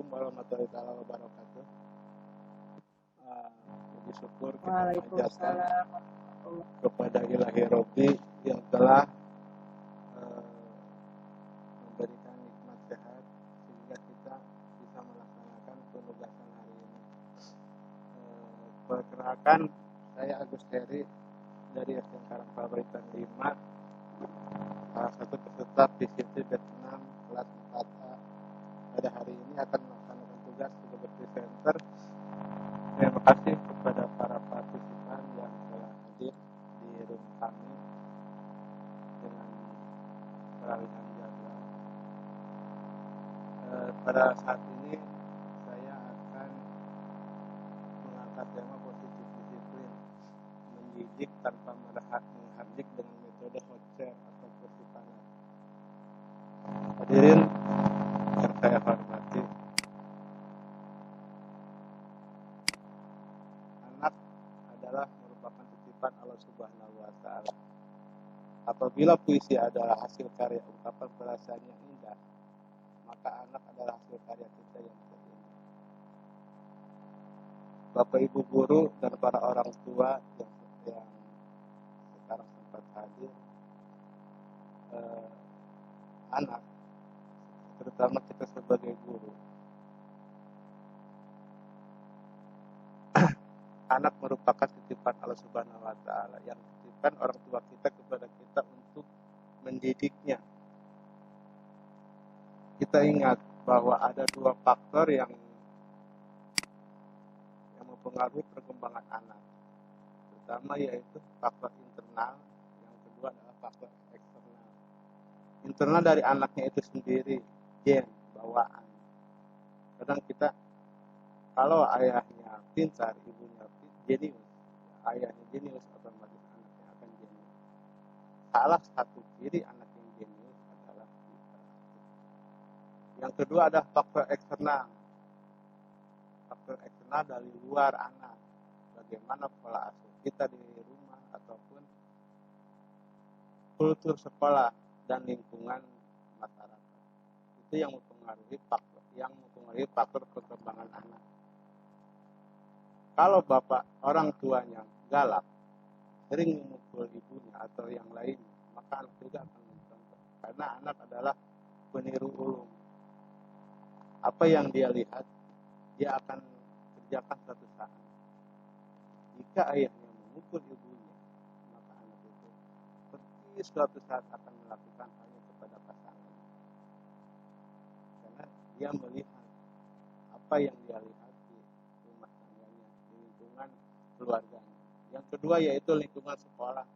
Assalamualaikum warahmatullahi wabarakatuh. Puji syukur kita panjatkan Waalaikumsalam. kepada Ilahi Robbi yang telah memberikan nikmat sehat sehingga kita bisa melaksanakan penugasan hari ini. Perkenalkan, saya Agus Heri dari SDN Karangpawitan 5, salah satu peserta PCT Vietnam kelas 4A. Pada hari ini akan melaksanakan tugas sebagai presenter. Terima kasih kepada para partisipan yang telah hadir di room kami dengan peralihan jadwal. Pada saat ini saya akan mengangkat tema positif disiplin, mendidik tanpa menghardik dengan metode hot chair atau kursi panas. Hadirin yang saya hormati, anak adalah merupakan titipan Allah Subhanahu wa Ta'ala. Apabila puisi adalah hasil karya ungkapan perasaan yang indah, maka anak adalah hasil karya kita yang terindah. Bapak Ibu guru dan para orang tua yang sekarang sempat hadir, anak, terutama kita sebagai guru, anak merupakan titipan Allah Subhanahu wa Ta'ala yang titipkan orang tua kita kepada kita untuk mendidiknya. Kita ingat bahwa ada dua faktor yang mempengaruhi perkembangan anak. Pertama yaitu faktor internal, yang kedua adalah faktor eksternal. Internal dari anaknya itu sendiri, gen, bawaan. Kadang kita, kalau ayahnya pintar, ibunya jenius, ayahnya jenius, otomatis anaknya akan jenius. Salah satu ciri anak yang jenius adalah kita. Yang kedua adalah faktor eksternal. Faktor eksternal dari luar anak. Bagaimana pola asuh kita di rumah ataupun kultur sekolah dan lingkungan masyarakat. Itu yang mempengaruhi faktor perkembangan anak. Kalau bapak orang tuanya galak, sering memukul ibunya atau yang lainnya, maka anak juga akan mencontoh. Karena anak adalah peniru ulung. Apa yang dia lihat, dia akan kerjakan suatu saat. Jika ayahnya memukul ibunya, maka anak itu pasti suatu saat akan melakukan hanya kepada pasangan. Karena dia melihat apa yang dia lihat di rumah tangganya, di lingkungan keluarganya. Yang kedua yaitu lingkungan sekolah.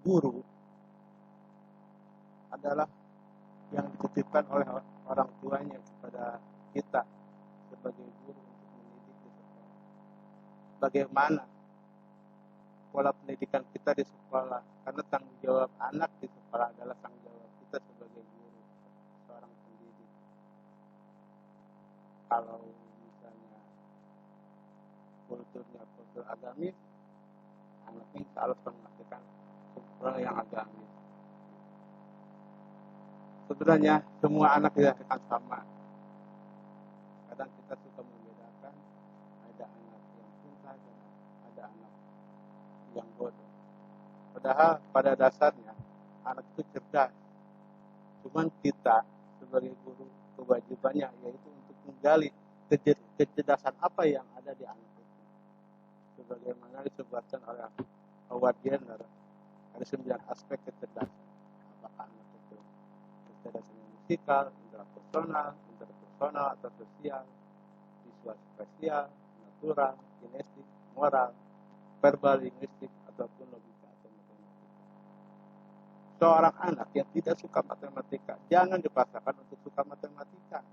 Guru adalah yang dititipkan oleh orang tuanya kepada kita sebagai guru untuk mendidik di sekolah. Bagaimana pola pendidikan kita di sekolah? Karena tanggung jawab anak di sekolah adalah tanggung jawab kita sebagai guru, seorang pendidik. Kalau misalnya kulturnya kultur agamis, anaknya insya Allah menghasilkan kultur yang agamis. Sebenarnya semua anak dilahirkan sama. Kadang kita suka membedakan, ada anak yang pintar dan ada anak yang bodoh. Padahal pada dasarnya anak itu cerdas. Cuman kita sebagai guru kewajibannya yaitu untuk menggali kecerdasan apa yang ada di anak itu. Sebagaimana disebutkan oleh Howard Gardner, ada 9 aspek kecerdasan. Apakah anak itu kecerdasan musikal, interpersonal atau sosial, visual spasial, natural, kinestik, moral, verbal, linguistik, ataupun logika atau matematika. Seorang anak yang tidak suka matematika, jangan dipaksakan untuk suka matematika.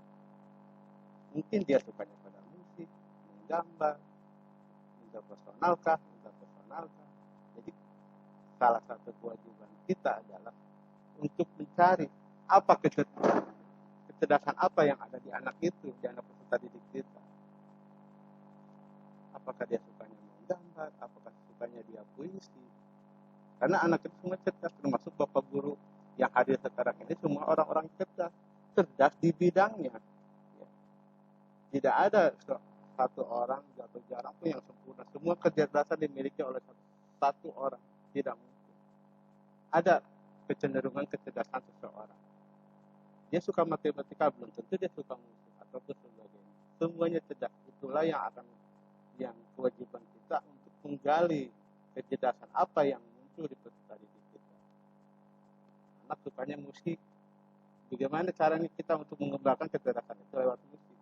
Mungkin dia sukanya pada musik, menggambar, interpersonalkah. Jadi salah satu kewajiban kita adalah untuk mencari apa kecerdasan apa yang ada di anak itu, di anak peserta didik kita. Apakah dia sukanya menggambar, apakah sukanya dia puisi. Karena anak itu semua cerdas, termasuk bapak guru yang hadir sekarang ini semua orang-orang cerdas. cerdas di bidangnya. Ya. Tidak ada satu orang atau jarang pun yang sempurna. Semua kecerdasan dimiliki oleh satu orang. Tidak mungkin. Ada kecenderungan kecerdasan seseorang. Dia suka matematika, belum tentu dia suka musik atau sebagainya. Semuanya cerdas. Itulah yang kewajiban kita untuk menggali kecerdasan apa yang muncul di peserta didik kita. Anak sukanya musik. Bagaimana caranya kita untuk mengembangkan kecerdasan itu lewat musik?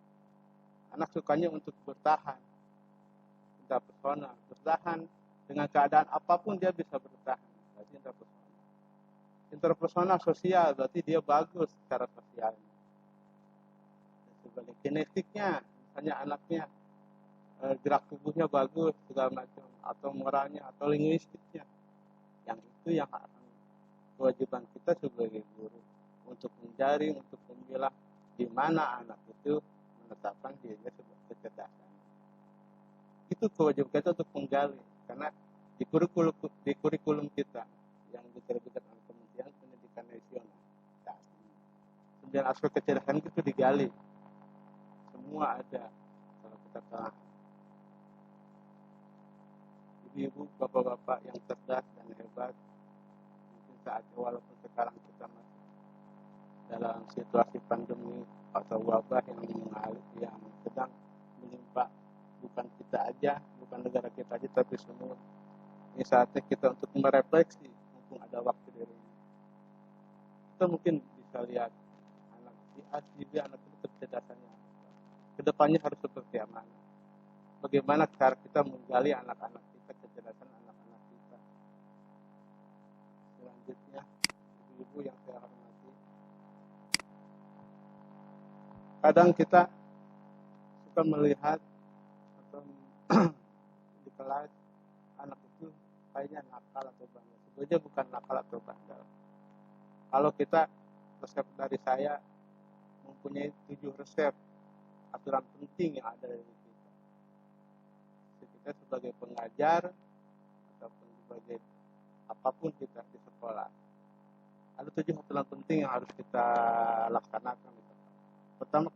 Anak sukanya untuk bertahan, interpersonal, bertahan dengan keadaan apapun dia bisa bertahan. Berarti interpersonal. Interpersonal sosial berarti dia bagus secara sosialnya. Dan sebagai kinetiknya, misalnya anaknya gerak tubuhnya bagus segala macam, atau moralnya atau linguistiknya, yang itu yang akan kewajiban kita sebagai guru untuk mencari, untuk memilah di mana anak itu menetapkan dirinya sebagai kecerdasan. Itu kewajiban kita untuk menggali, karena di kurikulum kita yang diterbitkan oleh Kementerian Pendidikan Nasional, 9 aspek kecerdasan itu digali, semua ada. Kalau kita telah ibu-ibu, bapak-bapak yang cerdas dan hebat, mungkin saatnya walaupun sekarang kita masih dalam situasi pandemi atau wabah yang sedang menimpa bukan kita aja, bukan negara kita aja, tapi semua. Ini saatnya kita untuk merefleksi, mumpung ada waktu dari ini. Kita mungkin bisa lihat anak si A, si B, anak itu kecerdasannya. Kedepannya harus seperti apa? Bagaimana cara kita menggali anak-anak kita, kecerdasan anak-anak kita. Selanjutnya, ibu-ibu yang saya hormati, kadang kita suka melihat atau di kelas anak itu kayaknya nakal atau bandel. Sebenarnya bukan nakal atau bandel. Kalau kita resep dari saya mempunyai 7 resep aturan penting yang ada dari kita. Kita sebagai pengajar ataupun sebagai apapun kita di sekolah, ada 7 aturan penting yang harus kita laksanakan. Pertama,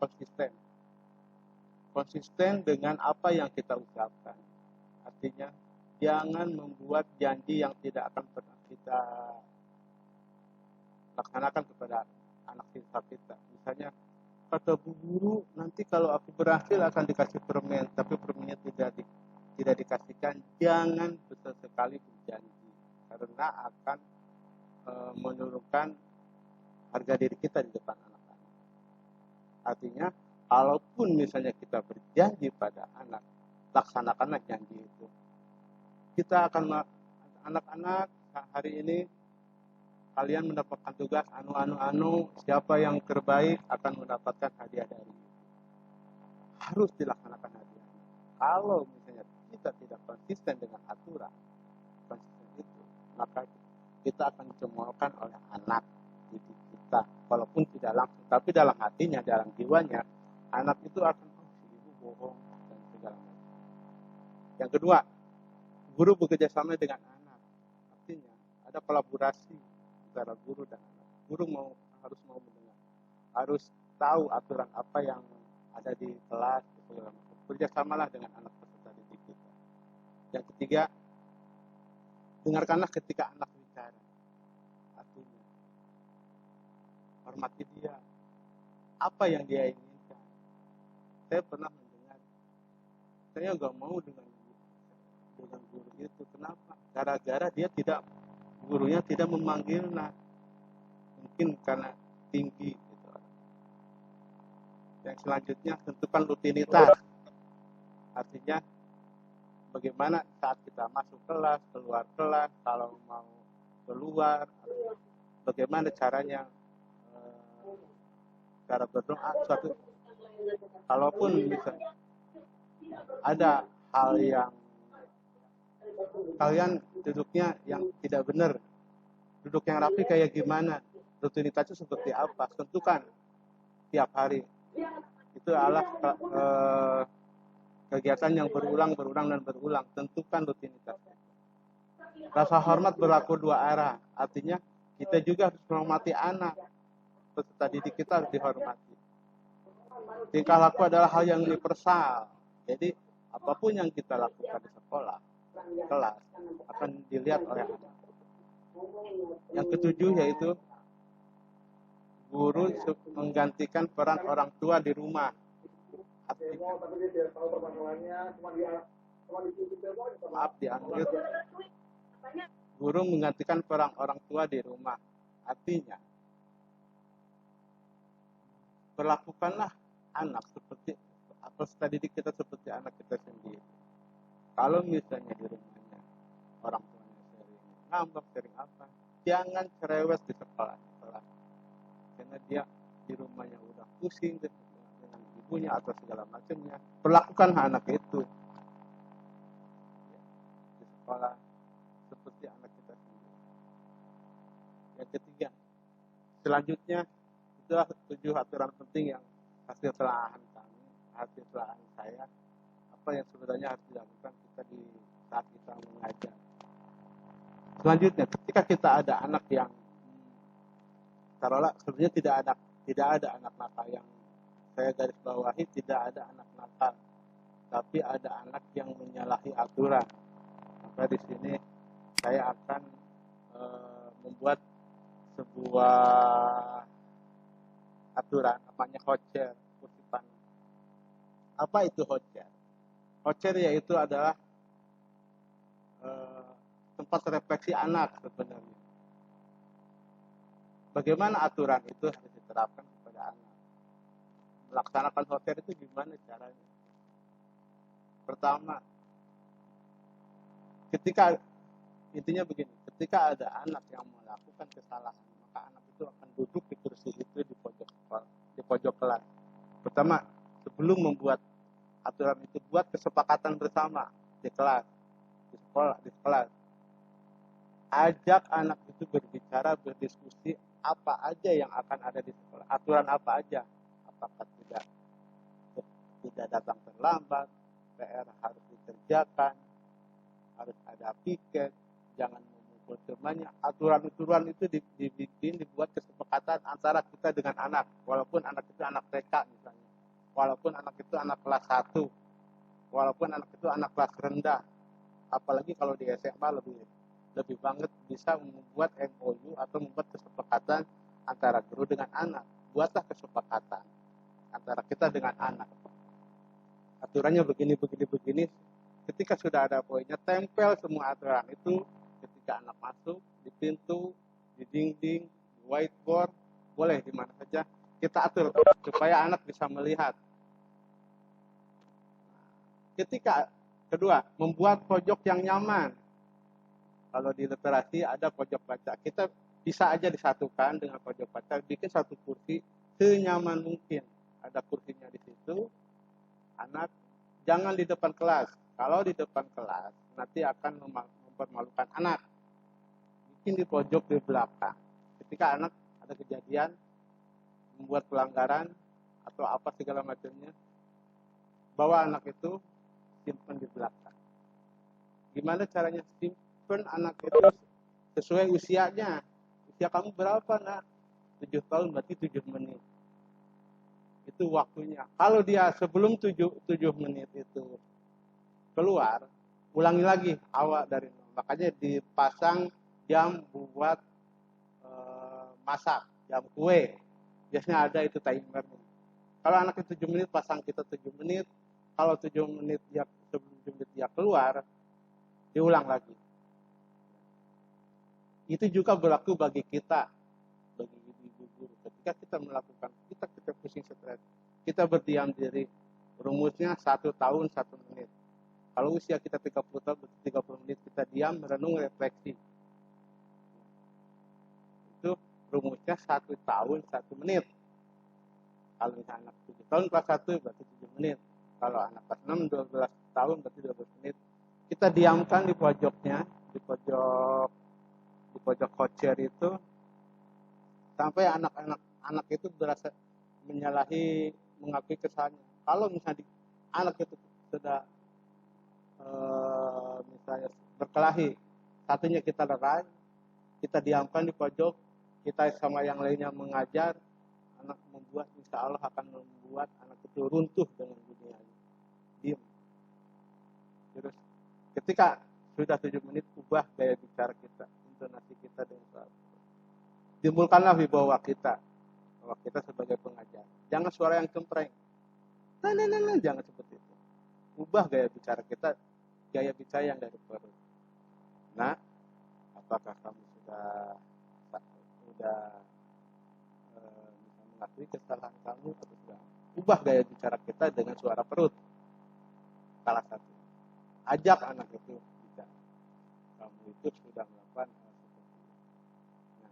konsisten dengan apa yang kita ucapkan. Artinya jangan membuat janji yang tidak akan pernah kita laksanakan kepada anak siswa kita. Misalnya, kata bu guru, nanti kalau aku berhasil akan dikasih permen, tapi permennya tidak dikasihkan. Jangan sesekali berjanji, karena akan menurunkan harga diri kita di depan anak-anak. Artinya, kalaupun misalnya kita berjanji pada anak, laksanakanlah janji itu. Kita akan, anak-anak, hari ini kalian mendapatkan tugas anu, siapa yang terbaik akan mendapatkan hadiah dari itu. Harus dilaksanakan hadiah. Kalau misalnya kita tidak konsisten dengan aturan konsisten itu, maka kita akan dicemoohkan oleh anak didik kita, walaupun tidak langsung, tapi dalam hatinya, dalam jiwanya, anak itu akan, si ibu bohong dan segala macam. Yang kedua, guru bekerja sama dengan anak. Artinya ada kolaborasi antara guru dan anak. Guru harus mau mendengar, harus tahu aturan apa yang ada di kelas, segala macam. Kerjasamalah dengan anak peserta didik kita. Yang ketiga, dengarkanlah ketika anak bicara. Artinya, hormati dia. Apa yang dia inginkan. Saya pernah mendengar, saya nggak mau dengan guru itu. Kenapa? Gara-gara gurunya tidak memanggilnya. Mungkin karena tinggi gitu. Yang selanjutnya, tentukan rutinitas. Artinya bagaimana saat kita masuk kelas, keluar kelas, kalau mau keluar, bagaimana caranya, cara berdoa, kalaupun misalnya ada hal yang kalian duduknya yang tidak benar, duduk yang rapi kayak gimana, rutinitasnya seperti apa, tentukan tiap hari. Itu adalah kegiatan yang berulang dan berulang. Tentukan rutinitasnya. Rasa hormat berlaku dua arah, artinya kita juga harus menghormati anak. peserta didik kita harus dihormati. Tingkah laku adalah hal yang universal. Jadi apapun yang kita lakukan di sekolah, kelas, akan dilihat oleh anak. Yang ketujuh yaitu guru menggantikan peran orang tua di rumah. Artinya, maaf diambil, guru menggantikan peran orang tua di rumah. Artinya, perlakukanlah anak seperti peserta didik kita seperti anak kita sendiri. Kalau misalnya di rumahnya orang tuanya sering ngambek, sering apa, jangan cerewet di sekolah. Karena dia di rumahnya udah pusing dengan ibunya atau segala macamnya. Perlakukan anak itu di sekolah seperti anak kita sendiri. Yang ketiga, selanjutnya itulah 7 aturan penting yang hasil telahan kami, hasil telahan saya, apa yang sebenarnya harus dilakukan kita di saat kita mengajar. Selanjutnya, ketika kita ada anak yang taruhlah sebenarnya tidak ada anak nakal yang saya garis bawahi, tidak ada anak nakal, tapi ada anak yang menyalahi aturan. Maka di sini saya akan membuat sebuah aturan namanya hocer, kutipan. Apa itu hocer? Hocer yaitu adalah tempat refleksi anak sebenarnya. Bagaimana aturan itu harus diterapkan kepada anak? Melaksanakan hocer itu gimana caranya? Pertama, intinya begini, ketika ada anak yang melakukan kesalahan, maka anak itu akan duduk di kursi itu di pojok kelas. Pertama, sebelum membuat aturan itu, buat kesepakatan bersama di kelas, di sekolah, di kelas. Ajak anak itu berbicara, berdiskusi apa aja yang akan ada di sekolah, aturan apa aja, apakah tidak datang terlambat, PR harus dikerjakan, harus ada piket, jangan memukul temannya. Aturan-aturan itu dibuat kesepakatan antara kita dengan anak, walaupun anak itu anak TK misalnya, walaupun anak itu anak kelas 1, walaupun anak itu anak kelas rendah, apalagi kalau di SMA lebih banget bisa membuat MOU atau membuat kesepakatan antara guru dengan anak. Buatlah kesepakatan antara kita dengan anak. Aturannya begini. Ketika sudah ada poinnya, tempel semua aturan itu ketika anak masuk, di pintu, di dinding, di whiteboard, boleh di mana saja. Kita atur supaya anak bisa melihat. Ketika kedua, membuat pojok yang nyaman. Kalau di literasi ada pojok baca, kita bisa aja disatukan dengan pojok baca, bikin satu kursi senyaman mungkin. Ada kursinya di situ, anak jangan di depan kelas. Kalau di depan kelas nanti akan mempermalukan anak. Bikin di pojok di belakang. Ketika anak ada kejadian membuat pelanggaran atau apa segala macamnya, bawa anak itu simpan di belakang. Gimana caranya simpan anak itu sesuai usianya? Usia kamu berapa, nak? 7 tahun berarti 7 menit. Itu waktunya. Kalau dia sebelum 7 menit itu keluar, ulangi lagi awal dari nol. Makanya dipasang jam buat masak, jam kue. Biasanya ada itu timernya. Kalau anaknya 7 menit, pasang kita 7 menit. Kalau 7 menit sebelum 7 menit dia keluar, diulang lagi. Itu juga berlaku bagi kita, bagi ibu guru. Ketika kita melakukan, kita pusing stres, kita berdiam diri. Rumusnya 1 tahun 1 menit. Kalau usia kita 30 tahun, 30 menit kita diam, merenung, refleksi. Itu rumusnya 1 tahun 1 menit. Kalau misalnya anak 7 tahun kelas 1 berarti 7 menit. Kalau anak kelas 6, 12 tahun berarti 12 menit. Kita diamkan di pojoknya, di pojok hocer itu, sampai anak itu berasa menyalahi, mengakui kesalahannya. Kalau misalnya anak itu sudah misalnya berkelahi, satunya kita lerai, kita diamkan di pojok, kita sama yang lainnya mengajar, anak membuat, insya Allah akan membuat anak itu runtuh dengan dunia ini. Diam. Terus ketika sudah 7 menit, ubah gaya bicara kita, intonasi kita dengan suara. Timbulkanlah wibawa kita, bahwa kita sebagai pengajar. Jangan suara yang cempreng. Nah, jangan seperti itu. Ubah gaya bicara kita, gaya bicara yang dari perut. Nah, apakah kamu sudah bisa mengakui kesalahan kamu atau sudah? Ubah gaya bicara kita dengan suara perut. Salah satu. Ajak anak itu bicara. Kamu itu sudah melakukan hal seperti itu. Nah,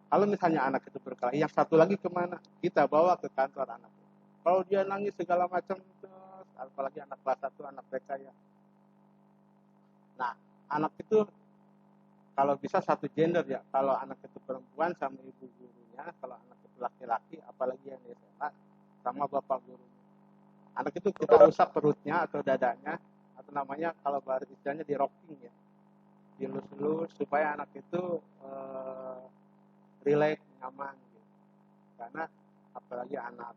kalau misalnya anak itu berkelahi, yang satu lagi kemana? Kita bawa ke kantor anak. Kalau dia nangis segala macam, apalagi anak kelas 1, anak TK ya. Nah, anak itu kalau bisa satu gender ya. Kalau anak itu perempuan sama ibu gurunya, kalau anak itu laki-laki, apalagi yang di SMA, sama bapak gurunya. Anak itu kita usap perutnya atau dadanya, atau namanya kalau bahasa istilahnya di rocking ya, dilus-lus supaya anak itu relax, nyaman gitu. Karena apalagi anak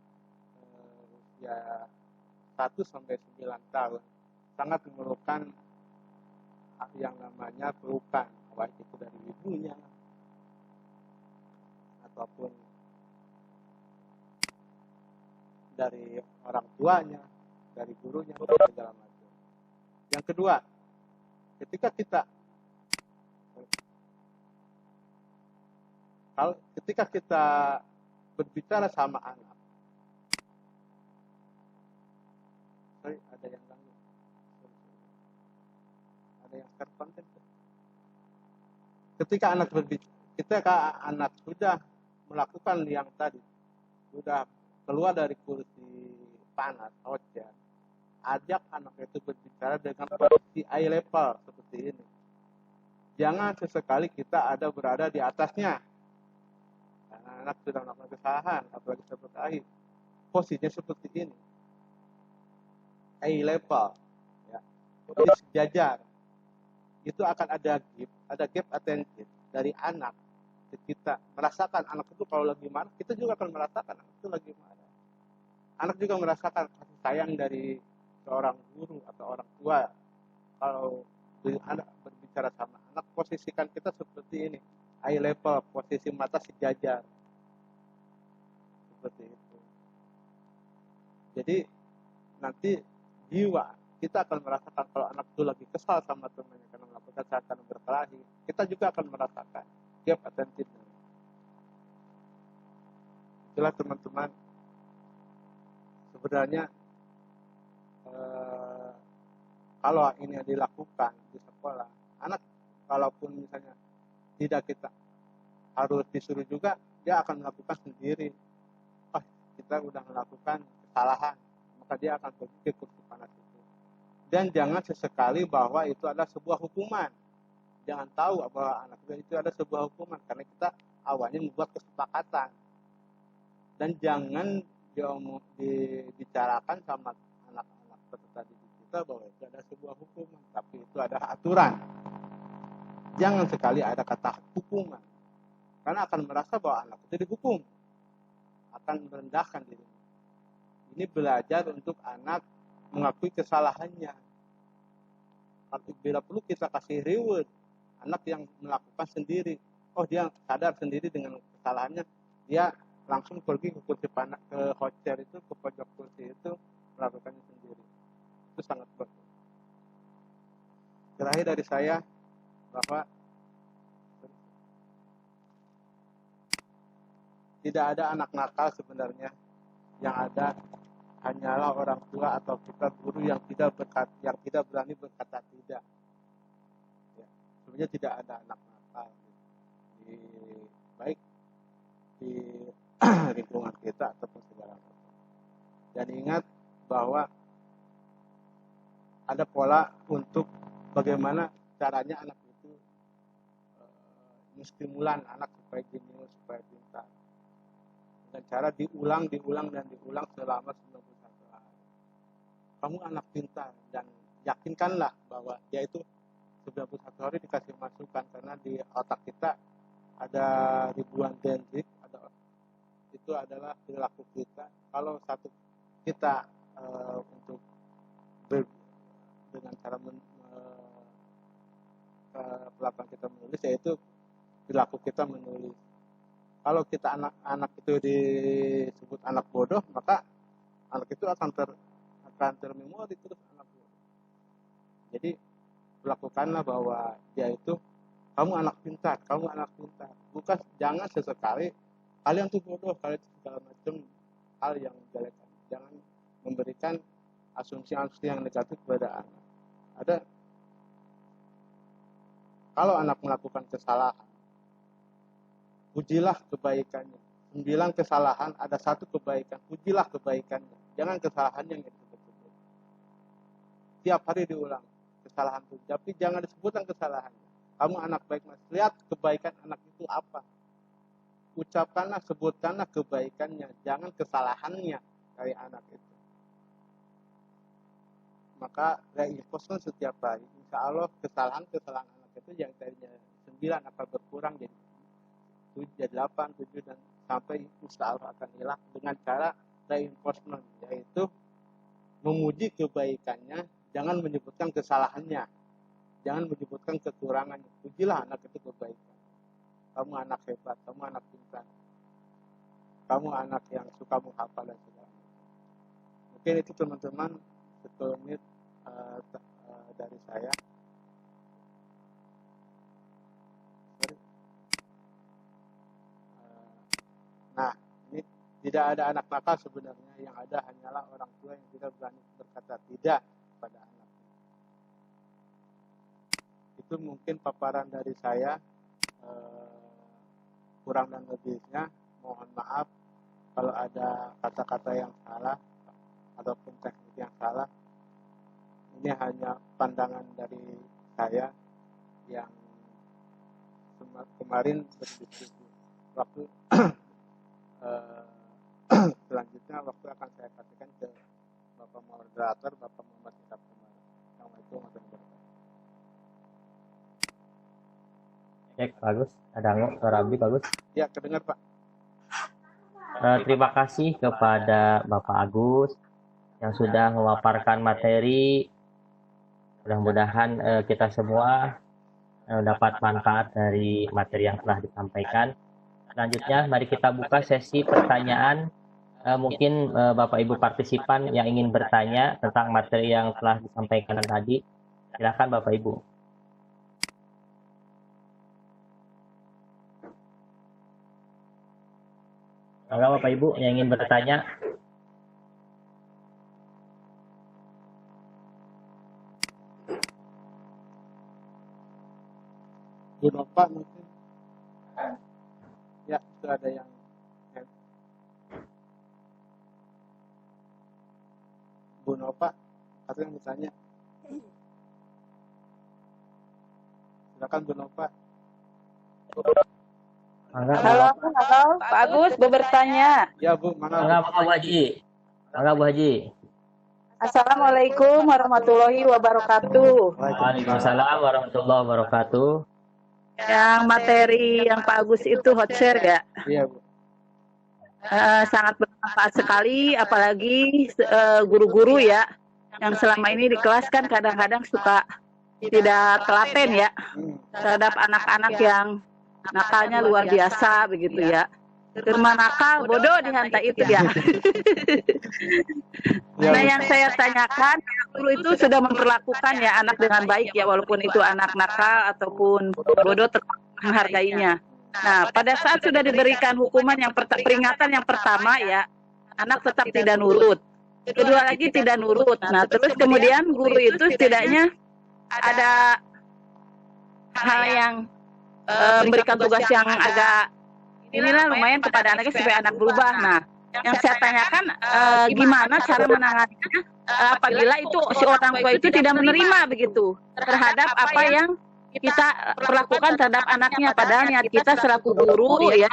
usia 1 sampai 9 tahun sangat memerlukan yang namanya pelukan, baik itu dari ibunya ataupun dari orang tuanya, dari gurunya, segala macam. Yang kedua, ketika kita berbicara sama anak, ada yang ganggu, ada yang share konten. Ketika anak sudah melakukan yang tadi, sudah keluar dari kursi panas, hujan, ajak anak itu berbicara dengan posisi eye level seperti ini. Jangan sesekali kita berada di atasnya. Karena anak sudah melakukan kesalahan, apalagi seperti posisinya seperti ini. Eye level, ya. Jadi sejajar. Itu akan ada gap attention dari anak ke kita. Merasakan anak itu kalau lagi marah, kita juga akan merasakan anak itu lagi marah. Anak juga merasakan kasih sayang dari seorang guru atau orang tua. Kalau anak berbicara sama anak, posisikan kita seperti ini, eye level, posisi mata sejajar, seperti itu. Jadi nanti jiwa kita akan merasakan kalau anak itu lagi kesal sama temannya karena melakukan kesalahan berkelahi, kita juga akan merasakan gap attention. Itulah teman-teman, sebenarnya kalau ini dilakukan di sekolah, anak kalaupun misalnya tidak kita harus disuruh juga, dia akan melakukan sendiri. Oh, kita udah melakukan kesalahan, maka dia akan pergi ke kursi panas itu. Dan jangan sesekali bahwa itu adalah sebuah hukuman. Jangan tahu bahwa anak itu ada sebuah hukuman, karena kita awalnya membuat kesepakatan. Dan jangan dibicarakan sama anak-anak peserta didik kita bahwa itu ada sebuah hukuman, tapi itu ada aturan. Jangan sekali ada kata hukuman, karena akan merasa bahwa anak itu dihukum, akan merendahkan dirinya. Ini belajar untuk anak mengakui kesalahannya. Tapi bila perlu kita kasih reward, anak yang melakukan sendiri, oh dia sadar sendiri dengan kesalahannya, dia langsung pergi ke kursi panas, ke hotel itu, ke pojok kursi itu, melakukannya sendiri. Itu sangat bagus. Terakhir dari saya bahwa tidak ada anak nakal sebenarnya, yang ada hanyalah orang tua atau kita guru yang tidak berani berkata tidak. Ya, sebenarnya tidak ada anak nakal baik di lingkungan kita ataupun segala macam. Dan ingat bahwa ada pola untuk bagaimana caranya anak itu menstimulan anak supaya jenius, supaya pintar. Dengan cara diulang selama 91 hari. Kamu anak pintar, dan yakinkanlah bahwa dia itu 91 hari dikasih masukan, karena di otak kita ada ribuan dendrit, itu adalah perilaku kita. Kalau satu kita untuk dengan cara perlakuan kita menulis, yaitu perilaku kita menulis. Kalau kita anak itu disebut anak bodoh, maka anak itu akan termemori terus anak bodoh. Jadi lakukanlah bahwa dia itu kamu anak pintar, bukan jangan sesekali kalian tuh bodoh, kalian segala macam hal yang menjelekan. Jangan memberikan asumsi-asumsi yang negatif kepada anak. Kalau anak melakukan kesalahan, pujilah kebaikannya. 9 kesalahan, ada 1 kebaikan, pujilah kebaikannya. Jangan kesalahannya yang disebut-sebut. Tiap hari diulang kesalahan itu, tapi jangan disebutkan kesalahannya. Kamu anak baik, Mas. Lihat kebaikan anak itu apa. Ucapkanlah, sebutkanlah kebaikannya, jangan kesalahannya dari anak itu. Maka reinforcement setiap hari, insya Allah kesalahan anak itu yang tadinya 9 akan berkurang jadi 7, 8, 7 dan sampai insya Allah akan hilang dengan cara reinforcement, yaitu memuji kebaikannya, jangan menyebutkan kesalahannya, jangan menyebutkan kekurangannya. Pujilah anak itu kebaikan. Kamu anak hebat, kamu anak pintar, kamu anak yang suka menghafal dan sebagainya. Mungkin itu teman-teman sekelumit dari saya. Nah, ini tidak ada anak nakal sebenarnya, yang ada hanyalah orang tua yang tidak berani berkata tidak pada anak. Itu mungkin paparan dari saya, kurang dan lebihnya mohon maaf kalau ada kata-kata yang salah ataupun teknik yang salah. Ini hanya pandangan dari saya yang kemarin berdiskusi. Waktu selanjutnya waktu akan saya kasihkan ke Bapak Moderator, Bapak Muhammad Iqbal Komar. Assalamualaikum warahmatullahi wabarakatuh. Cek, bagus. Ada suara Abdi, bagus. Ya, kedengar Pak. Terima kasih kepada Bapak Agus yang sudah memaparkan materi. Mudah-mudahan kita semua dapat manfaat dari materi yang telah disampaikan. Selanjutnya, mari kita buka sesi pertanyaan. Mungkin Bapak Ibu partisipan yang ingin bertanya tentang materi yang telah disampaikan tadi, silakan Bapak Ibu. Maka Bapak Ibu yang ingin bertanya. Bu Nova mungkin. Ya, itu ada yang Bu Nova, katanya bertanya. Silakan Bu Nova. Halo, Pak Agus, bertanya. Ya Bu, mana Bu Haji. Mangga Bu Haji. Assalamualaikum warahmatullahi wabarakatuh. Waalaikumsalam warahmatullahi wabarakatuh. Yang materi yang Pak Agus itu hot share ya? Iya Bu. Sangat bermanfaat sekali, apalagi guru-guru ya, yang selama ini di kelas kan kadang-kadang suka tidak telaten ya, terhadap anak-anak yang nakalnya luar biasa begitu ya. Firman nakal, bodoh dihantai itu ya. Nah, yang saya tanyakan, guru itu sudah memperlakukan ya anak dengan baik ya, walaupun itu anak nakal ataupun bodoh, tetap menghargainya. Nah, pada saat sudah diberikan hukuman yang peringatan yang pertama ya, anak tetap tidak nurut. Kedua lagi tidak nurut. Nah, terus kemudian guru itu setidaknya ada hal yang memberikan tugas yang agak inilah lumayan kepada anaknya supaya anak berubah. Nah, yang saya tanyakan gimana cara menanganinya apabila itu si orang tua itu tidak menerima begitu terhadap apa yang kita perlakukan terhadap anaknya, padahal niat kita selaku guru ya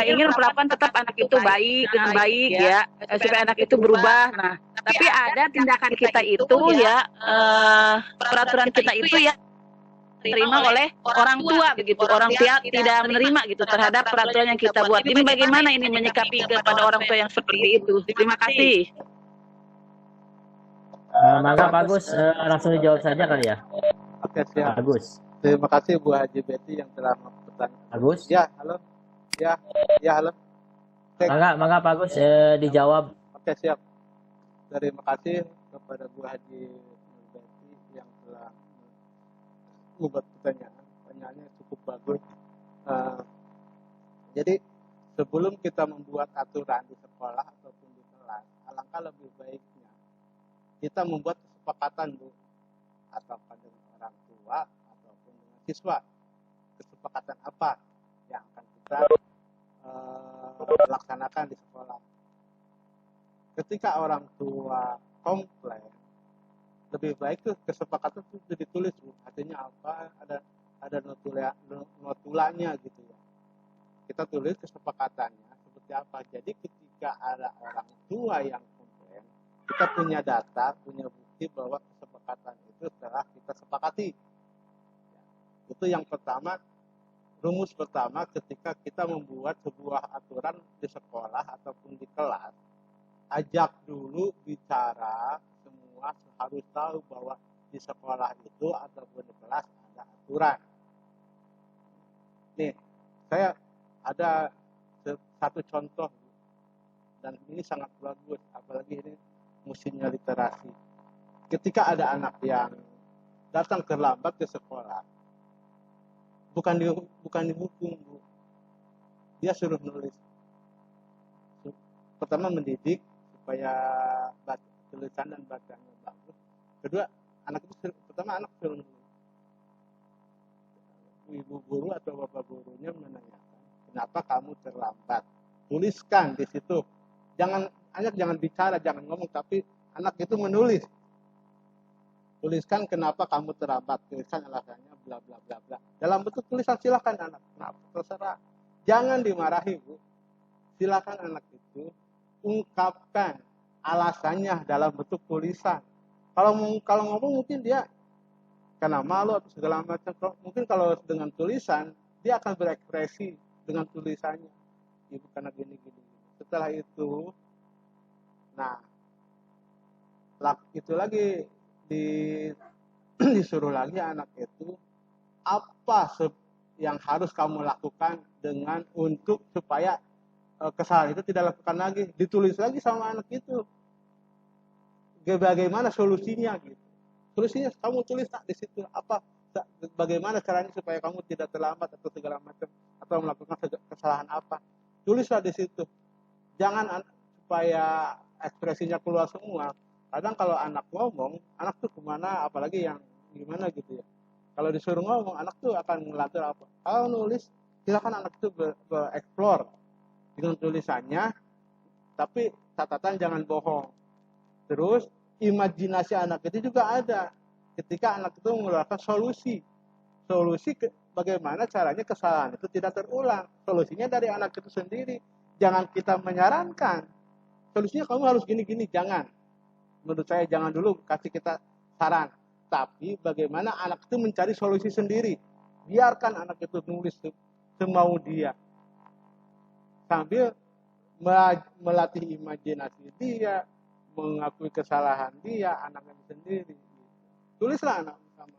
ingin memperlakukan tetap anak itu baik dengan baik ya, supaya anak itu berubah. Nah, tapi ada tindakan kita itu ya, peraturan kita itu ya diterima oleh orang tua begitu. Orang tua tidak menerima gitu terhadap peraturan yang kita buat. Ini bagaimana ini menyikapi kepada orang tua yang seperti itu? Terima kasih. Mangga Pak Agus, langsung dijawab saja kali ya. Oke, siap. Agus. Terima kasih Bu Haji Betty yang telah bertanya. Agus. Ya, halo. Ya, halo. Mangga Pak Agus, dijawab. Oke, siap. Terima kasih kepada Bu Haji Betty yang telah membuat pertanyaan. Pertanyaannya cukup bagus. Jadi sebelum kita membuat aturan di sekolah ataupun di kelas, alangkah lebih baiknya kita membuat kesepakatan, Bu, ataupun dengan orang tua ataupun dengan siswa. Kesepakatan apa yang akan kita laksanakan di sekolah. Ketika orang tua komplain, lebih baik tuh kesepakatan itu ditulis, Bu. Artinya apa? Ada notulanya gitu ya. Kita tulis kesepakatannya seperti apa. Jadi ketika ada orang tua yang komplain, kita punya data, punya bukti bahwa kesepakatan itu telah kita sepakati. Itu yang pertama, rumus pertama ketika kita membuat sebuah aturan di sekolah ataupun di kelas. Ajak dulu bicara, semua harus tahu bahwa di sekolah itu ataupun di kelas ada aturan. Nih, saya ada satu contoh dan ini sangat bagus, apalagi ini musimnya literasi. Ketika ada anak yang datang terlambat ke sekolah, bukan dihukum, Bu. Dia suruh nulis. Pertama mendidik supaya tulisan dan bacanya bagus. Kedua, anak itu pertama anak suruh nulis. Ibu guru atau bapak gurunya menanyakan, kenapa kamu terlambat? Tuliskan di situ. Jangan bicara, jangan ngomong, tapi anak itu menulis. Tuliskan kenapa kamu terlambat, tuliskan alasannya bla bla bla bla. Dalam bentuk tulisan silakan anak, kenapa terserah. Jangan dimarahi, Bu. Silakan anak itu ungkapkan alasannya dalam bentuk tulisan. Kalau ngomong mungkin dia karena malu atau segala macam. Mungkin kalau dengan tulisan dia akan berekspresi dengan tulisannya. Ibu karena gini. Setelah itu, nah, itu lagi disuruh lagi anak itu apa yang harus kamu lakukan untuk supaya kesalahan itu tidak lakukan lagi. Ditulis lagi sama anak itu. Bagaimana solusinya gitu. Solusinya kamu tulis di situ apa bagaimana caranya supaya kamu tidak terlambat atau segala macam atau melakukan kesalahan apa. Tulislah di situ. Jangan supaya ekspresinya keluar semua. Kadang kalau anak ngomong, anak tuh kemana, apalagi yang gimana gitu ya. Kalau disuruh ngomong, anak tuh akan melatih apa. Kalau nulis, silakan anak itu bereksplor dengan tulisannya, tapi catatan jangan bohong. Terus imajinasi anak itu juga ada. Ketika anak itu mengeluarkan solusi bagaimana caranya kesalahan itu tidak terulang. Solusinya dari anak itu sendiri. Jangan kita menyarankan. Solusinya kamu harus gini-gini, jangan. Menurut saya jangan dulu kasih kita saran. Tapi bagaimana anak itu mencari solusi sendiri. Biarkan anak itu nulis semau dia. Sambil melatih imajinasi dia, mengakui kesalahan dia, anaknya sendiri. Tulislah anak sama.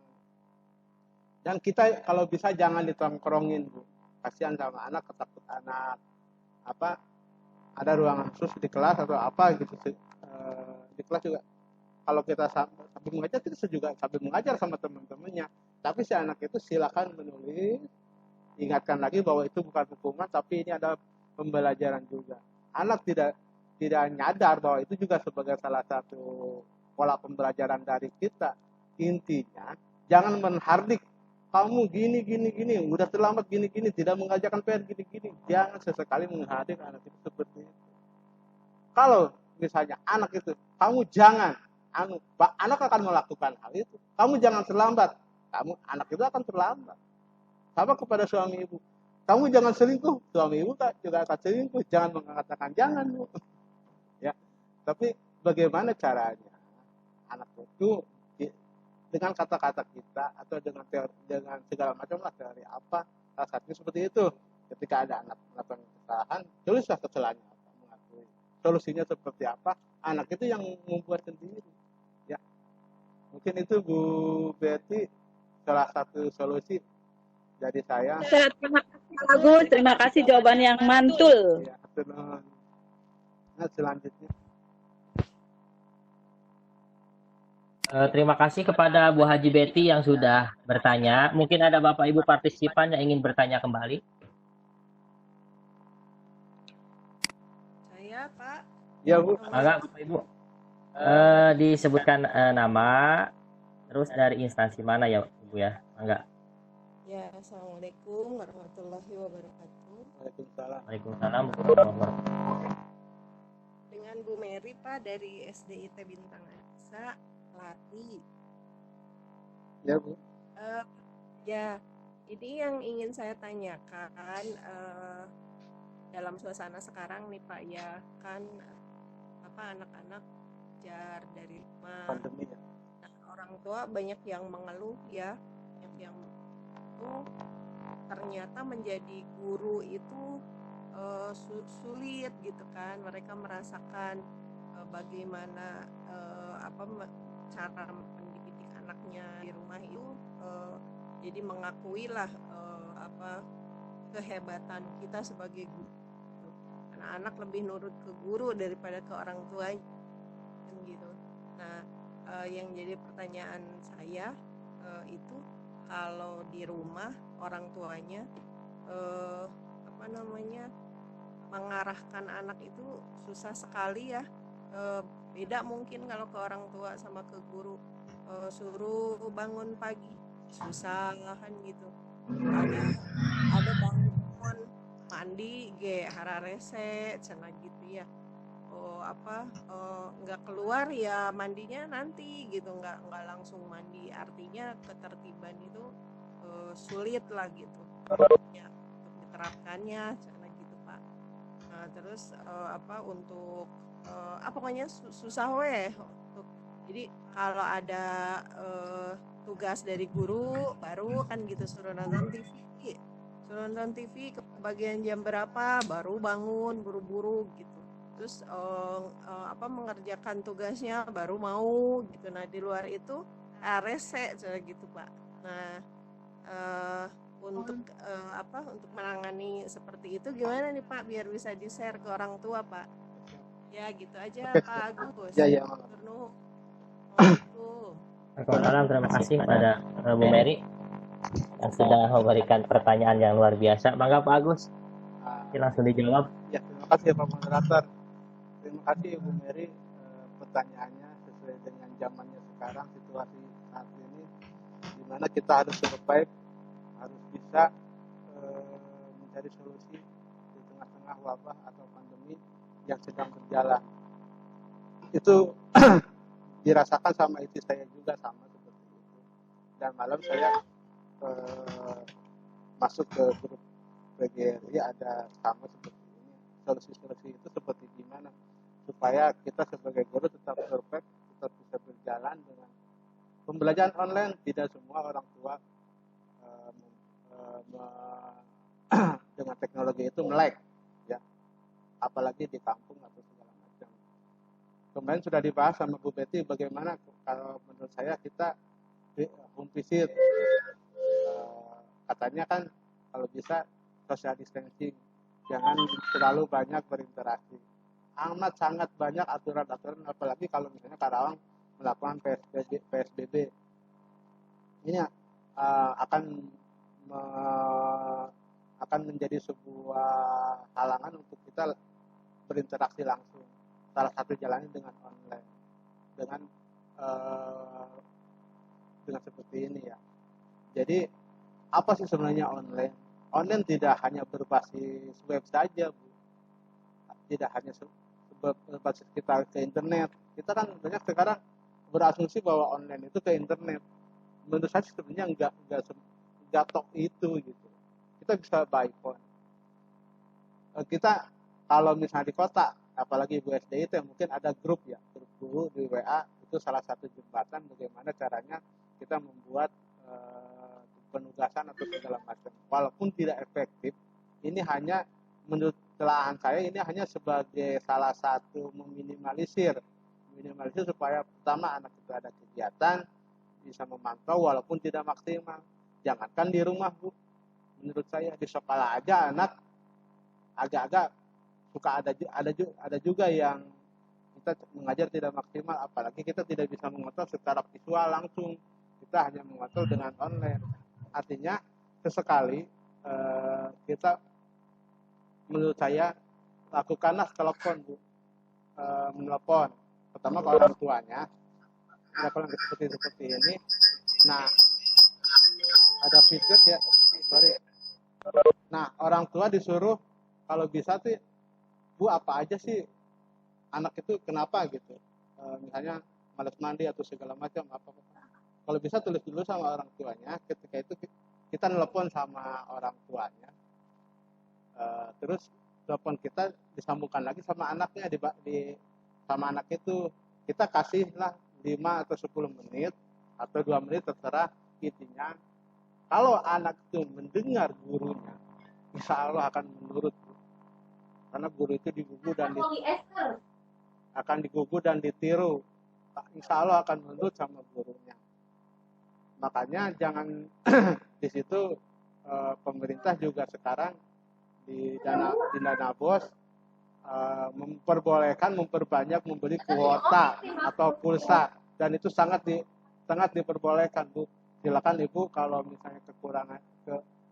Dan kita kalau bisa jangan ditongkrongin, Bu. Kasihan sama anak, ketakut anak. Ada ruangan khusus di kelas atau apa gitu. Di kelas juga kalau kita sambil mengajar, kita juga sambil mengajar sama teman-temannya. Tapi si anak itu silakan menulis, ingatkan lagi bahwa itu bukan hukuman, tapi ini ada pembelajaran juga. Anak tidak nyadar bahwa itu juga sebagai salah satu pola pembelajaran dari kita. Intinya jangan menghardik, kamu gini, udah terlambat gini, tidak mengajarkan PR gini. Jangan sesekali menghardik anak itu seperti itu. Kalau misalnya anak itu, kamu jangan, anak akan melakukan hal itu. Kamu jangan terlambat, anak itu akan terlambat. Sama kepada suami ibu, kamu jangan selingkuh, suami ibu juga akan selingkuh. Jangan mengatakan jangan, Bu. Ya, tapi bagaimana caranya anak itu dengan kata-kata kita atau dengan teori, dengan segala macam lah teori apa, salah satunya seperti itu. Ketika ada anak melakukan kesalahan, tulislah kesalahannya apa, mengakui. Solusinya seperti apa, anak itu yang membuat sendiri. Ya, mungkin itu Bu Betty salah satu solusi dari saya. Terima kasih Pak Agus, terima kasih jawaban yang mantul. Ya, nah, selanjutnya. Terima kasih kepada Bu Haji Betty yang sudah bertanya. Mungkin ada Bapak Ibu partisipan yang ingin bertanya kembali. Saya, Pak. Ya, Bu. Maka Bapak Ibu disebutkan nama, terus dari instansi mana ya Ibu ya? Enggak. Ya, Assalamualaikum warahmatullahi wabarakatuh. Waalaikumsalam. Waalaikumsalam warahmatullahi wabarakatuh. Dengan Bu Mary, Pak, dari SDIT Bintang Asa, Lati. Ya, Bu. Ya, ini yang ingin saya tanyakan dalam suasana sekarang nih Pak ya, kan anak-anak belajar dari rumah. Pandemi ya. Nah, orang tua banyak yang mengeluh ya, banyak yang itu ternyata menjadi guru itu sulit gitu kan. Mereka merasakan bagaimana cara mendidik anaknya di rumah itu, jadi mengakuilah kehebatan kita sebagai guru. Anak-anak lebih nurut ke guru daripada ke orang tua gitu. Nah, yang jadi pertanyaan saya itu kalau di rumah orang tuanya mengarahkan anak itu susah sekali ya. Beda mungkin kalau ke orang tua sama ke guru, suruh bangun pagi susah kan gitu. Ada bangun mandi ge hararese cenah gitu ya. Nggak keluar ya mandinya nanti gitu, nggak langsung mandi, artinya ketertiban itu sulit lah gitu ya untuk diterapkannya cenah gitu Pak. Nah, terus untuk pokoknya susah weh. Jadi kalau ada tugas dari guru baru kan gitu suruh nonton TV ke bagian jam berapa baru bangun buru-buru gitu. Terus mengerjakan tugasnya baru mau gitu. Nah di luar itu rese gitu Pak. Nah untuk menangani seperti itu gimana nih Pak biar bisa di-share ke orang tua Pak? Ya gitu aja Pak Agus. Ya. Waalaikumsalam, terima kasih kepada Bu Mary yang sudah memberikan pertanyaan yang luar biasa. Mangga Pak Agus, langsung dijawab. Ya, terima kasih Pak Moderator. Terima kasih Bu Mary, pertanyaannya sesuai dengan zamannya sekarang, situasi saat ini, di mana kita harus survive, harus bisa mencari solusi di tengah-tengah wabah atau pandemi yang sedang berjalan. Itu dirasakan sama istri saya juga sama seperti itu. Dan malam saya masuk ke grup PGRI ada sama seperti ini. Solusi-solusi itu seperti gimana supaya kita sebagai guru tetap survive, tetap bisa berjalan dengan pembelajaran online. Tidak semua orang tua dengan teknologi itu melek, ya. Apalagi di kampung atau segala macam. Kemarin sudah dibahas sama Bu Betty bagaimana kalau menurut saya kita home visit, katanya kan kalau bisa social distancing, jangan terlalu banyak berinteraksi. Amat sangat banyak aturan-aturan, apalagi kalau misalnya Karawang melakukan PSBB. Ini akan menjadi sebuah halangan untuk kita berinteraksi langsung. Salah satu jalannya dengan online, dengan seperti ini ya. Jadi apa sih sebenarnya online? Online tidak hanya berbasis web saja, Bu. Tidak hanya berbasis kita ke internet. Kita kan banyak sekarang berasumsi bahwa online itu ke internet. Menurut saya sebenarnya enggak tok itu gitu. Kita bisa by phone. Kita kalau misalnya di kota, apalagi Bu SDIT mungkin ada grup ya, grup guru di WA, itu salah satu jembatan bagaimana caranya kita membuat penugasan atau segala macam. Walaupun tidak efektif, ini hanya menurut telahan saya ini hanya sebagai salah satu meminimalisir supaya pertama anak itu ada kegiatan, bisa memantau walaupun tidak maksimal. Jangankan di rumah, Bu. Menurut saya di sekolah aja anak agak-agak suka ada juga yang kita mengajar tidak maksimal, apalagi kita tidak bisa mengontrol secara visual langsung, kita hanya mengontrol dengan online. Artinya sesekali kita menurut saya lakukanlah telepon, Bu. Menelpon pertama ke orang tuanya, kalau seperti ini. Nah, ada feedback ya, sorry. Nah, orang tua disuruh kalau bisa sih, Bu, apa aja sih anak itu kenapa gitu, misalnya malas mandi atau segala macam apa. Kalau bisa tulis dulu sama orang tuanya, ketika itu kita nelpon sama orang tuanya, terus telepon kita disambungkan lagi sama anaknya, sama anak itu kita kasihlah 5 atau 10 menit atau 2 menit terserah. Intinya kalau anak itu mendengar gurunya, insya Allah akan menurut, karena guru itu akan digugu dan ditiru, insya Allah akan menurut sama gurunya. Makanya jangan di situ pemerintah juga sekarang di dana BOS memperbanyak membeli kuota atau pulsa, dan itu sangat diperbolehkan, Bu. Silakan Ibu kalau misalnya kekurangan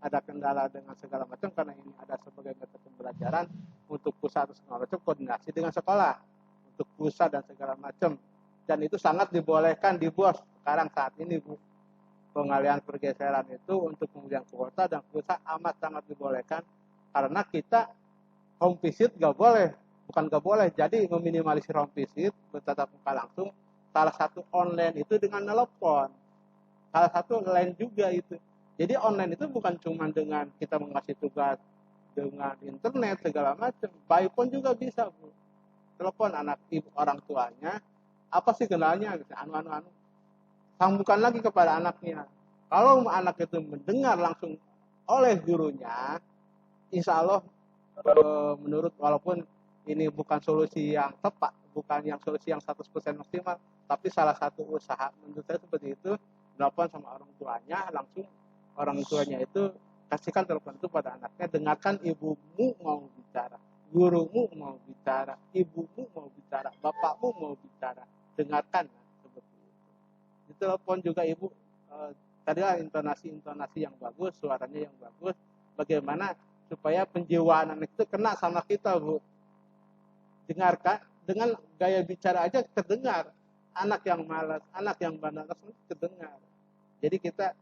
ada kendala dengan segala macam, karena ini ada sebagai metode pembelajaran untuk pulsa atau segala macam, koordinasi dengan sekolah untuk pulsa dan segala macam, dan itu sangat dibolehkan di BOS sekarang saat ini, Bu. Pengalihan pergeseran itu untuk pembelian kuota dan pulsa amat sangat dibolehkan, karena kita home visit bukan gak boleh, jadi meminimalisir home visit bertatap muka langsung. Salah satu online itu dengan telepon, salah satu lain juga itu. Jadi online itu bukan cuma dengan kita mengasih tugas dengan internet segala macam, by phone juga bisa, Bu. Telepon anak ibu orang tuanya, apa sih kendalanya, misalnya sambungkan lagi kepada anaknya. Kalau anak itu mendengar langsung oleh gurunya, insya Allah menurut, walaupun ini bukan solusi yang tepat, bukan yang solusi yang 100% maksimal, tapi salah satu usaha menurut saya seperti itu. Telepon sama orang tuanya langsung, orang tuanya itu kasihkan telepon itu pada anaknya, dengarkan ibumu mau bicara, gurumu mau bicara, ibumu mau bicara, bapakmu mau bicara, dengarkan. Di telepon juga Ibu tadilah intonasi yang bagus, suaranya yang bagus. Bagaimana supaya penjiwaan anak itu kena sama kita, Bu. Dengarkan, dengan gaya bicara aja terdengar. Anak yang malas, anak yang bandel terdengar. Jadi kita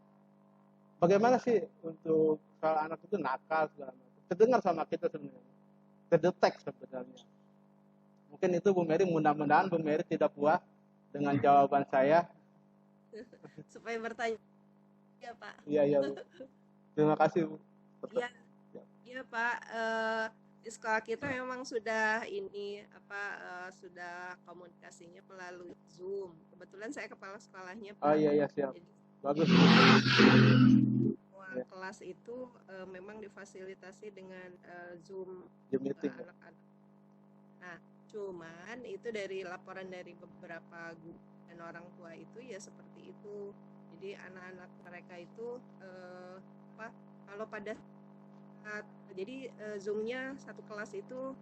bagaimana sih untuk kalau anak itu nakal segala macam, terdengar sama kita sebenarnya, terdetek sebenarnya. Mungkin itu Bu Mary, mudah-mudahan Bu Mary tidak puas dengan jawaban saya. Supaya bertanya ya Pak. Iya Bu. Terima kasih Bu. Iya Pak. Di sekolah kita memang sudah sudah komunikasinya melalui Zoom. Kebetulan saya kepala sekolahnya Pak. Oh iya siap. Jadi, bagus. Semua kelas itu memang difasilitasi dengan Zoom meeting. Anak-anak. Nah, cuman itu dari laporan dari beberapa guru dan orang tua itu ya seperti itu. Jadi anak-anak mereka itu kalau pada saat jadi Zoom-nya satu kelas itu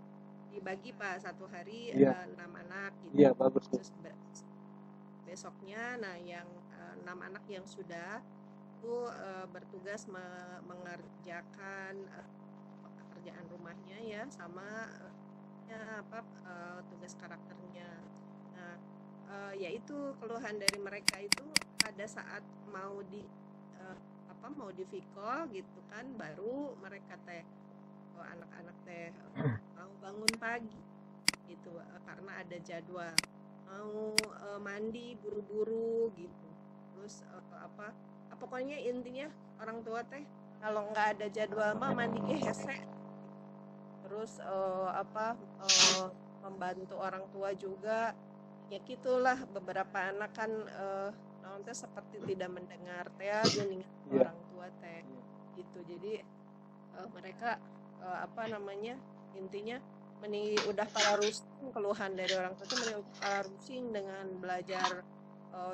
dibagi Pak, satu hari 6 anak gitu. Iya, bagus. Terus besoknya yang 6 anak yang sudah itu bertugas mengerjakan pekerjaan rumahnya ya, sama tugas karakternya. Nah, yaitu keluhan dari mereka itu pada saat mau di call gitu kan, baru mereka anak-anak mau bangun pagi gitu karena ada jadwal, mau mandi buru-buru gitu. Terus pokoknya intinya orang tua kalau nggak ada jadwal mah mandi hese. Terus membantu orang tua juga ya gitulah. Beberapa anak kan naon teh seperti tidak mendengar teh geuningan Iya. orang tua teh gitu. Jadi mereka apa namanya, intinya udah pada rusing, keluhan dari orang tua itu udah pada rusing dengan belajar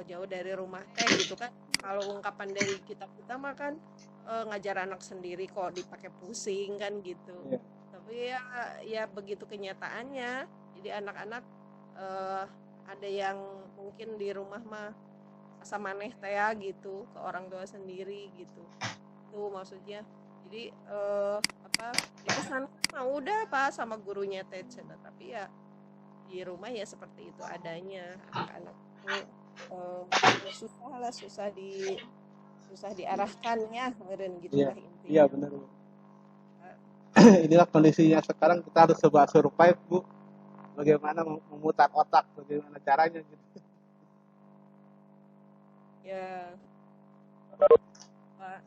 jauh dari rumah teh gitu kan. Kalau ungkapan dari kita mah kan ngajar anak sendiri kok dipakai pusing kan gitu. Iya. Tapi ya begitu kenyataannya. Jadi anak-anak ada yang mungkin di rumah mah asa maneh teh ya gitu ke orang tua sendiri gitu. Itu maksudnya. Jadi apa di pesan mah udah Pak sama gurunya teh cenah, tapi ya di rumah ya seperti itu adanya. Anak-anak itu susah diarahkannya meureun gitu Iya. lah intinya. Iya benar. Inilah kondisinya sekarang, kita harus coba survive, Bu. Bagaimana memutar otak, bagaimana caranya gitu. Ya Pak.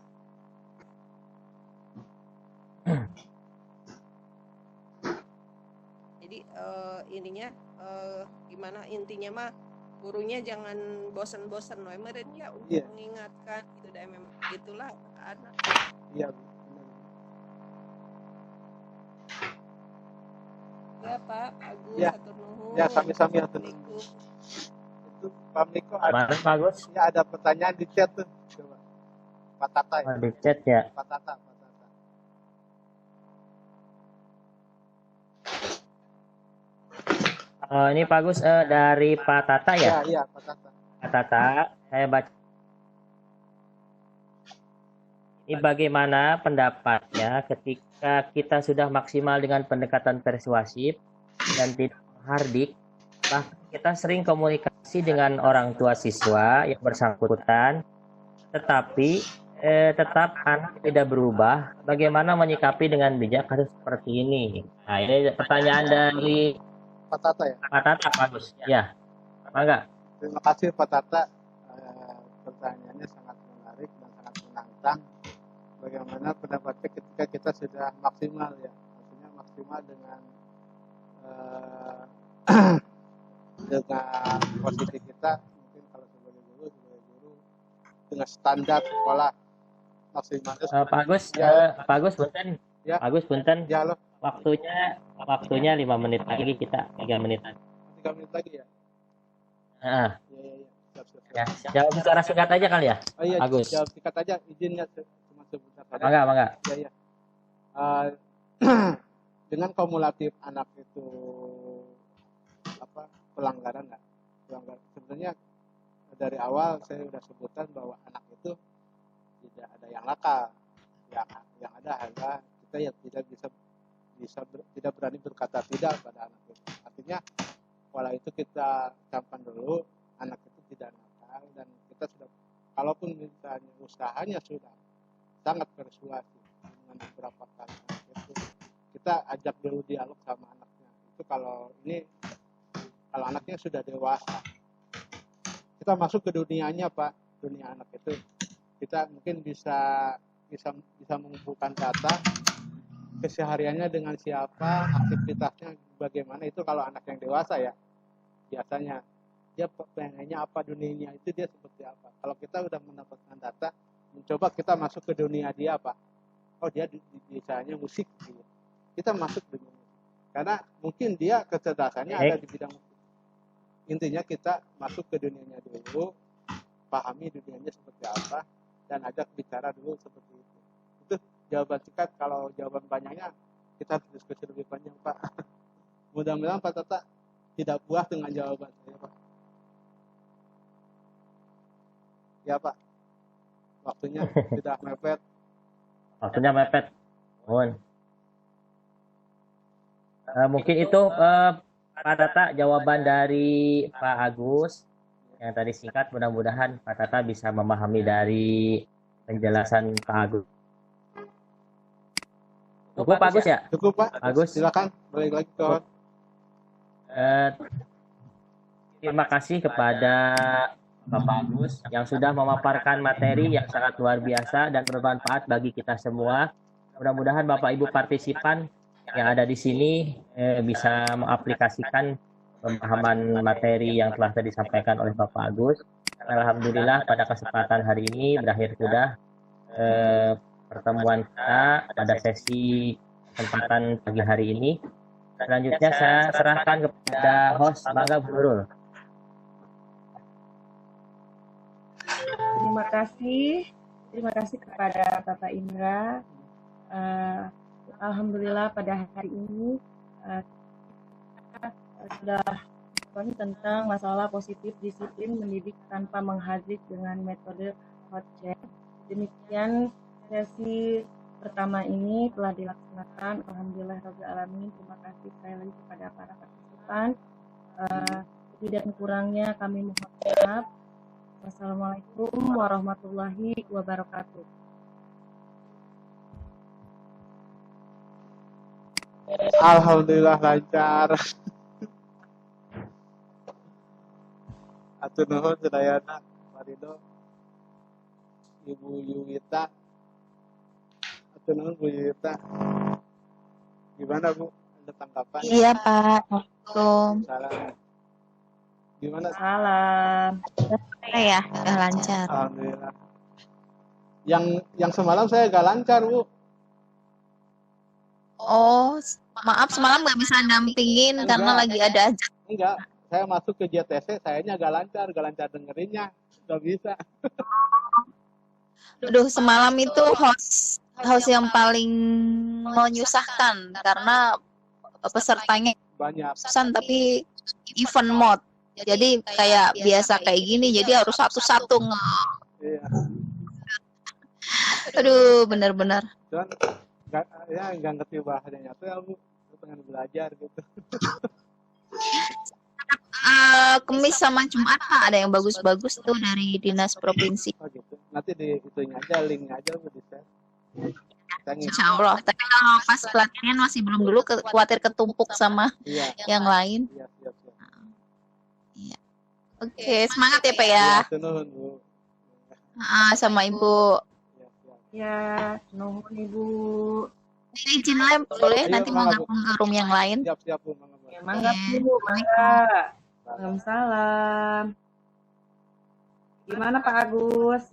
Jadi ininya gimana intinya mah gurunya jangan bosan-bosan we meureun ya untuk Iya. mengingatkan gitu, dan memang itulah anak. Iya, Bu. Benar. Ya Pak Agus, Ya. hatur nuhun. Ya, sami-sami hatur nuhun. Assalamualaikum. Itu Pak Miko Kemarin Pak Agus ya ada pertanyaan di chat tuh. Coba. Pak Tata ya. di chat ya. Pak Tata. Ini Pak Agus dari Pak Tata ya. Iya, Pak Tata. Pak Tata, saya baca. Ini bagaimana pendapatnya ketika kita sudah maksimal dengan pendekatan persuasif dan tidak menghardik, bahkan kita sering komunikasi dengan orang tua siswa yang bersangkutan, tetapi tetap anak tidak berubah. Bagaimana menyikapi dengan bijak kasus seperti ini? Nah, ini pertanyaan dari Pak Tata ya. Pak Tata, bagus. Ya, Mangga. Terima kasih Pak Tata. Pertanyaannya sangat menarik dan sangat menantang. Bagaimana pendapatnya ketika kita sudah maksimal ya, maksudnya maksimal dengan dengan posisi kita, mungkin kalau sebagai guru dengan standar sekolah maksimalnya. Pak Agus, Ya. Pak Agus punten. Ya. Pak Agus punten. Ya loh, Waktunya 5 menit lagi, kita 3 menit lagi. 3 menit lagi ya. Nah, Iya. Siap. ya, jawab secara singkat aja kali ya. Oh iya, Agus. jawab singkat aja, izinnya cuma sebentar saja. Mangga. Iya. Dengan kumulatif anak itu pelanggaran nggak? Sebenarnya dari awal saya sudah sebutkan bahwa anak itu tidak ada yang nakal, yang ada adalah kita yang tidak berani berkata tidak pada anak itu. Artinya pola itu kita camkan dulu, anak itu tidak nakal, dan kita sudah, kalaupun misalnya usahanya sudah sangat persuasif dengan beberapa kali itu, kita ajak dulu dialog sama anaknya. Itu kalau anaknya sudah dewasa, kita masuk ke dunianya Pak, dunia anak itu kita mungkin bisa mengumpulkan data kesehariannya dengan siapa, aktivitasnya bagaimana. Itu kalau anak yang dewasa ya, biasanya dia pengennya apa, dunianya itu dia seperti apa. Kalau kita udah mendapatkan data, mencoba kita masuk ke dunia dia Pak. Oh dia biasanya musik gitu. Kita masuk dunia musik, karena mungkin dia kecerdasannya ada di bidang musik. Intinya kita masuk ke dunianya dulu, pahami dunianya seperti apa, dan ajak bicara dulu seperti itu. Itu jawaban singkat. Kalau jawaban panjangnya kita harus diskusi lebih panjang Pak. Mudah-mudahan Pak Tata tidak puas dengan jawaban saya Pak. Ya Pak, waktunya sudah mepet. Waktunya mepet. Mungkin itu Pak Tata jawaban dari Pak Agus yang tadi singkat. Mudah-mudahan Pak Tata bisa memahami dari penjelasan Pak Agus. Cukup Pak Agus ya? Cukup Pak. Agus. Silakan balik lagi ke terima kasih kepada Bapak Agus yang sudah memaparkan materi yang sangat luar biasa dan bermanfaat bagi kita semua. Mudah-mudahan Bapak Ibu partisipan yang ada di sini bisa mengaplikasikan pemahaman materi yang telah tadi disampaikan oleh Bapak Agus. Alhamdulillah pada kesempatan hari ini berakhir sudah pertemuan kita pada sesi kesempatan pagi hari ini. Selanjutnya saya serahkan kepada host, mangga Bu Nurul. Terima kasih kepada Bapak Indra. Alhamdulillah pada hari ini kita sudah bahas tentang masalah positif disiplin mendidik tanpa menghadrik dengan metode hot chain. Demikian sesi pertama ini telah dilaksanakan. Alhamdulillah Rabbil Alamin. Terima kasih sekali lagi kepada para partisipan. Tidak kurangnya kami mohon maaf. Wassalamualaikum warahmatullahi wabarakatuh. Alhamdulillah lancar. Atur nuhun sedayana Pak Ridho, Ibu Yuwita. Atur nuhun Bu Yuwita. Gimana Bu? Ada tanggapan? Iya Pak, Assalamualaikum. Salam. Gimana? Salam. Ya, udah lancar. Alhamdulillah. Yang semalam saya gak lancar Bu. Oh, maaf semalam nggak bisa dampingin karena Enggak. lagi ada aja. Enggak, saya masuk ke JTC, sayanya gak lancar dengerinnya, gak bisa. Aduh, semalam itu host yang paling menyusahkan karena pesertanya Banyak. pesan tapi event mode. Jadi kayak biasa kayak gini, jadi harus satu-satu Iya. Aduh, benar-benar. Cuman nggak ngerti bahasanya tuh ya Bu. Saya pengen belajar gitu. Kemis sama Jumat Pak, ada yang bagus-bagus tuh dari dinas provinsi. Oh gitu. Nanti di itunya aja, linknya aja Bu di share. Saya ngikut. Insya Allah. Tapi kalau pas pelatihan masih belum dulu, khawatir ketumpuk sama Iya, yang lain. iya, siap. Oke, semangat ya Pak ya. Iya, nuhun Bu. Sama Ibu. Iya, siap. Ya, nuhun Ibu. Izin lab boleh Ayo, nanti mau mangga, Bu. gabung ke room yang lain. Siap Bu, mangga Bu. Ya, mangga Bu, mangga. Waalaikumsalam. Gimana Pak Agus?